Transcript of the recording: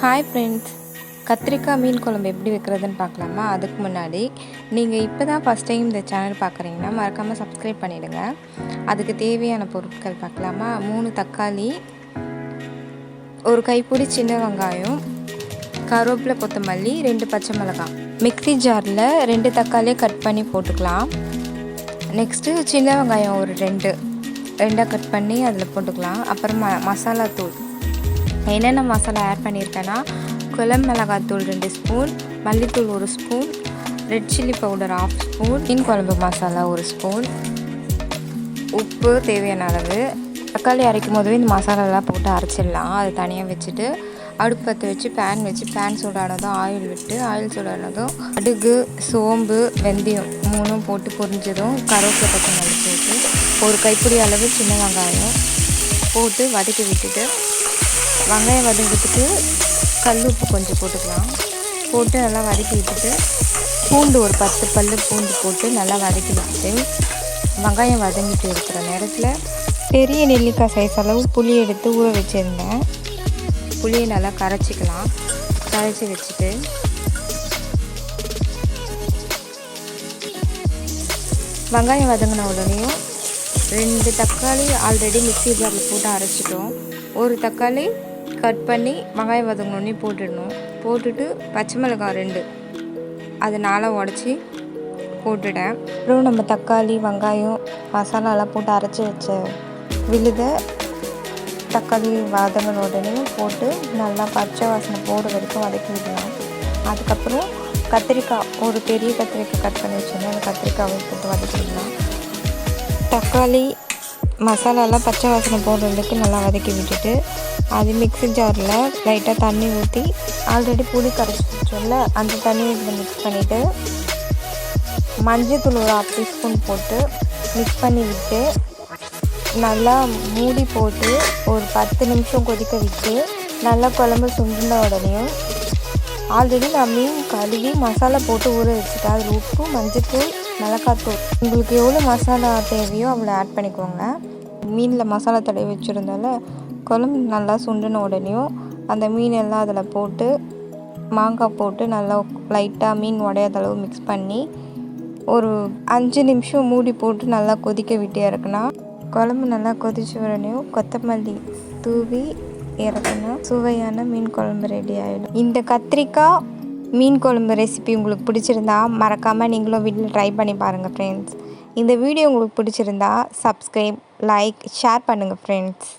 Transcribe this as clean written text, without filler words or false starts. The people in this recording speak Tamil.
ஹாய் ஃப்ரெண்ட்ஸ், கத்திரிக்காய் மீன் குழம்பு எப்படி வைக்கிறதுன்னு பார்க்கலாமா? அதுக்கு முன்னாடி நீங்கள் இப்போ தான் ஃபஸ்ட் டைம் இந்த சேனல் பார்க்குறீங்கன்னா மறக்காமல் சப்ஸ்கிரைப் பண்ணிவிடுங்க. அதுக்கு தேவையான பொருட்கள் பார்க்கலாமா? 3 தக்காளி, ஒரு கைப்பிடி சின்ன வெங்காயம், கருவேப்பிலை, கொத்தமல்லி, 2 பச்சை மிளகாய். மிக்ஸி ஜாரில் 2 தக்காளியை கட் பண்ணி போட்டுக்கலாம். நெக்ஸ்ட்டு சின்ன வெங்காயம் ஒரு 2 கட் பண்ணி அதில் போட்டுக்கலாம். அப்புறம் மசாலா தூள் என்னென்ன மசாலா ஆட் பண்ணியிருக்கேன்னா, குழம்பு மிளகாத்தூள் 2 ஸ்பூன், மல்லித்தூள் 1 spoon, red chilli powder 1/2 spoon, மீன் குழம்பு மசாலா 1 ஸ்பூன், உப்பு தேவையான அளவு. தக்காளி அரைக்கும் போதுவே இந்த மசாலாலாம் போட்டு அரைச்சிடலாம். அது தனியாக வச்சுட்டு அடுப்பு பற்ற வச்சு பேன் சூடானதும் ஆயில் சூடானதும் கடுகு, சோம்பு, வெந்தயம் 3 போட்டு பொரிஞ்சதும் கருவேப்பிலை, கொத்தமல்லி போட்டு ஒரு கைப்பிடி அளவு சின்ன வெங்காயம் போட்டு வதக்கி விட்டுட்டு வெங்காயம் வதங்கிறதுக்கு கல் உப்பு கொஞ்சம் போட்டுக்கலாம். போட்டு நல்லா வதக்கி விட்டுட்டு பூண்டு ஒரு 10 பல் பூண்டு போட்டு நல்லா வதக்கி விட்டுட்டு வெங்காயம் வதங்கிட்டு இருக்கிற நேரத்தில் பெரிய நெல்லிக்காய் சைஸ் அளவு புளி எடுத்து ஊற வச்சுருந்தேன். புளியை நல்லா கரைச்சி வச்சுட்டு வெங்காயம் வதங்கின உடனேயும் 2 தக்காளி ஆல்ரெடி மிக்ஸி ஜாரில் போட்டு அரைச்சிட்டோம். ஒரு தக்காளி கட் பண்ணி வெங்காயம் வதங்கினோடனே போட்டுட்டு பச்சை மிளகாய் 2 அது 4 உடச்சி போட்டுட்டேன். அப்புறம் நம்ம தக்காளி, வெங்காயம், மசாலாலாம் போட்டு அரைச்சி வச்ச விழுதை தக்காளி வதங்கின உடனே போட்டு நல்லா பச்சை வாசனை போகிற வரைக்கும் வதக்கி விடலாம். அதுக்கப்புறம் கத்திரிக்காய் ஒரு பெரிய கத்திரிக்காய் கட் பண்ணி வச்சுருந்தேன். அந்த கத்திரிக்காவை போட்டு வதக்கி விடலாம். தக்காளி மசாலாலாம் பச்சை வாசனை போடுறதுக்கு நல்லா வதக்கி விட்டுட்டு அது மிக்ஸி ஜாரில் லைட்டாக தண்ணி ஊற்றி ஆல்ரெடி புளி கரைச்சி வச்சோம்ல அந்த தண்ணி இதில் மிக்ஸ் பண்ணிவிட்டு மஞ்சள் தூள் ஒரு 1/2 டீஸ்பூன் போட்டு மிக்ஸ் பண்ணி விட்டு நல்லா மூடி போட்டு ஒரு 10 நிமிஷம் கொதிக்க விட்டு நல்லா குழம்பு சுண்டின உடனேயும் ஆல்ரெடி நான் மீன் கழுவி மசாலா போட்டு ஊற வச்சுட்டேன். அதில் உப்பு, மஞ்சள்தூள், மிளகாத்தூள் உங்களுக்கு எவ்வளோ மசாலா தேவையோ அவ்வளோ ஆட் பண்ணிக்கோங்க. மீனில் மசாலா தடவி வச்சுருந்தால குழம்பு நல்லா சுண்டின உடனேயும் அந்த மீன் எல்லாம் அதில் போட்டு மாங்காய் போட்டு நல்லா லைட்டாக மீன் உடையாத அளவு மிக்ஸ் பண்ணி ஒரு 5 நிமிஷம் மூடி போட்டு நல்லா கொதிக்க விட்டு இறக்குனா குழம்பு நல்லா கொதிச்சு உடனேயும் கொத்தமல்லி தூவி இறக்குனா சுவையான மீன் குழம்பு ரெடி ஆகிடும். இந்த கத்திரிக்காய் மீன் குழம்பு ரெசிபி உங்களுக்கு பிடிச்சிருந்தா மறக்காமல் நீங்களும் வீட்டில் ட்ரை பண்ணி பாருங்கள் ஃப்ரெண்ட்ஸ். இந்த வீடியோ உங்களுக்கு பிடிச்சிருந்தா சப்ஸ்கிரைப், லைக், ஷேர் பண்ணுங்கள் ஃப்ரெண்ட்ஸ்.